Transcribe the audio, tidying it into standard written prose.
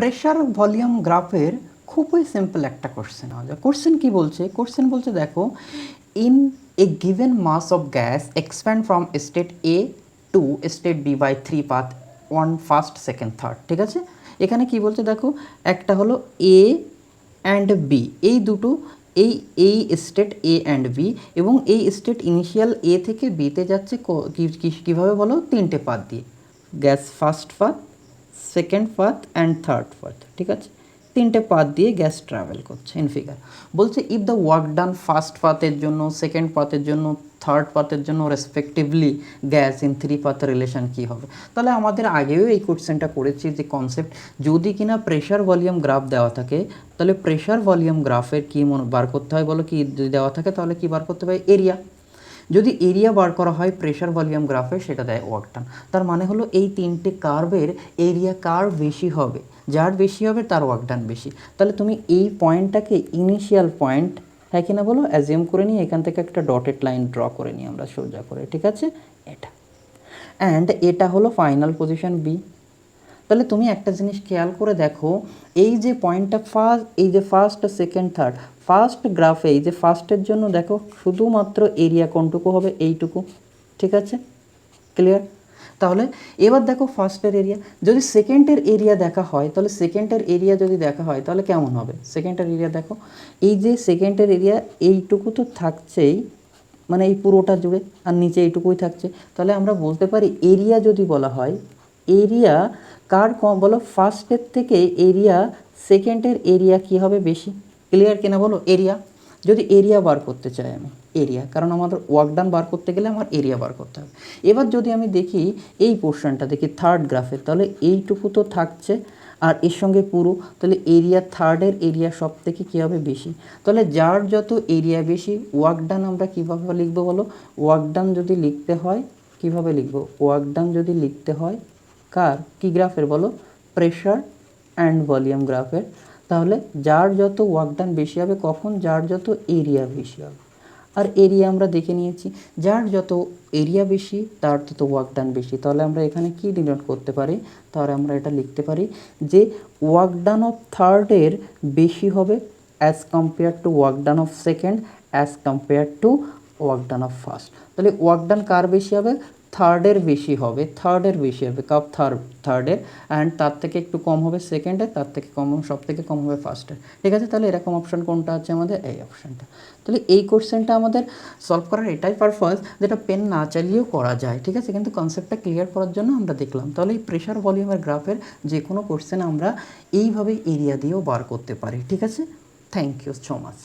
Pressure volume গ্রাফের খুবই simple একটা কোশ্চেন হওয়া যায়। কোশ্চেন কি বলছে? কোশ্চেন বলছে দেখো, in a given mass of gas expand from state A to state B by 3 path one first second third. ঠিক আছে, এখানে কি বলছে দেখো, একটা হলো এ অ্যান্ড বি, এই দুটো এই স্টেট এ অ্যান্ড বি, এবং এই স্টেট ইনিশিয়াল এ থেকে বিতে যাচ্ছে কীভাবে বলো, তিনটে পাথ দিয়ে, gas first path, second path and third path. ঠিক আছে, তিনটে পাথ দিয়ে গ্যাস ট্রাভেল করছে ইন ফিগার। বলছে if the work done first পাথের জন্য, সেকেন্ড পাথের জন্য, থার্ড পাথের জন্য respectively gas in 3 path relation কী হবে। তাহলে আমাদের আগেও এই কোশ্চেনটা করেছি যে কনসেপ্ট, যদি কিনা প্রেশার ভলিউম গ্রাফ দেওয়া থাকে তাহলে প্রেশার ভলিউম গ্রাফের কী বার করতে হয় বলো, কি যদি দেওয়া থাকে তাহলে কি বার করতে হবে, এরিয়া। যদি এরিয়া বার করা হয় প্রেশার ভলিউম গ্রাফে, সেটা দেয় ওয়ার্ক ডান। তার মানে হলো এই তিনটে কার্ভের এরিয়া কার বেশি হবে, যার বেশি হবে তার ওয়ার্ক ডান বেশি। তাহলে তুমি এই পয়েন্টটাকে ইনিশিয়াল পয়েন্ট, হ্যাঁ কি না বলো, অ্যাজিউম করে নিয়ে এখান থেকে একটা ডটেড লাইন ড্র করে নিই আমরা সোজা করে। ঠিক আছে, এটা অ্যান্ড এটা হলো ফাইনাল পজিশন বি। তাহলে তুমি একটা জিনিস খেয়াল করে দেখো, এই যে পয়েন্টটা ফার্স্ট, এই যে ফার্স্ট, সেকেন্ড, থার্ড, ফার্স্ট গ্রাফে এই যে ফার্স্টের জন্য দেখো শুধুমাত্র এরিয়া কোনটুকু হবে, এইটুকু। ঠিক আছে, ক্লিয়ার? তাহলে এবার দেখো ফার্স্টের এরিয়া, যদি সেকেন্ডের এরিয়া দেখা হয় তাহলে সেকেন্ডের এরিয়া যদি দেখা হয় তাহলে কেমন হবে, সেকেন্ডের এরিয়া দেখো, এই যে সেকেন্ডের এরিয়া এইটুকু তো থাকছেই, মানে এই পুরোটা জুড়ে, আর নিচে এইটুকুই থাকছে। তাহলে আমরা বলতে পারি এরিয়া যদি বলা হয়, এরিয়া কার কম বলো, ফার্স্টের থেকে এরিয়া সেকেন্ডের এরিয়া কি হবে বেশি। ক্লিয়ার কিনা বলো? এরিয়া, যদি এরিয়া বার করতে চাই আমি, এরিয়া, কারণ আমাদের ওয়ার্ক ডান বার করতে গেলে আমার এরিয়া বার করতে হবে। এবার যদি আমি দেখি এই পোর্শনটা দেখি থার্ড গ্রাফে, তাহলে এইটুকু তো থাকছে আর এর সঙ্গে পুরো, তাহলে এরিয়া থার্ডের এরিয়া সব থেকে কী হবে, বেশি। তাহলে যার যত এরিয়া বেশি, ওয়ার্ক ডান আমরা কীভাবে লিখবো বলো, ওয়ার্ক ডান যদি লিখতে হয় কীভাবে লিখবো, ওয়ার্ক ডান যদি লিখতে হয় কার, কি গ্রাফের বলো, প্রেশার অ্যান্ড ভলিউম গ্রাফের। তাহলে যার যত ওয়ার্ক ডান বেশি হবে কখন, যার যত এরিয়া বেশি হবে। আর এরিয়া আমরা দেখে নিয়েছি, যার যত এরিয়া বেশি তার তত ওয়ার্ক ডান বেশি। তাহলে আমরা এখানে কি ডিনোট করতে পারি, তাহলে আমরা এটা লিখতে পারি যে ওয়ার্ক ডান অফ থার্ডের বেশি হবে as compare to work done of second, as compare to work done of first. তাহলে ওয়ার্ক ডান কার বেশি হবে, থার্ডের বেশি হবে, থার্ডের বেশি হবে, কাপ থার্ডের, অ্যান্ড তার থেকে একটু কম হবে সেকেন্ডের, তার থেকে কম, সব থেকে কম হবে ফার্স্টের। ঠিক আছে, তাহলে এরকম অপশান কোনটা আছে আমাদের, এই অপশানটা। তাহলে এই কোশ্চেনটা আমাদের সলভ করার এটাই পারপাস, যেটা পেন না চালিয়েও করা যায়। ঠিক আছে, কিন্তু কনসেপ্টটা ক্লিয়ার করার জন্য আমরা দেখলাম। তাহলে এই প্রেশার ভলিউমের গ্রাফের যে কোনো কোশ্চেন আমরা এইভাবেই এরিয়া দিয়েও বার করতে পারি। ঠিক আছে, থ্যাংক ইউ সো মাচ।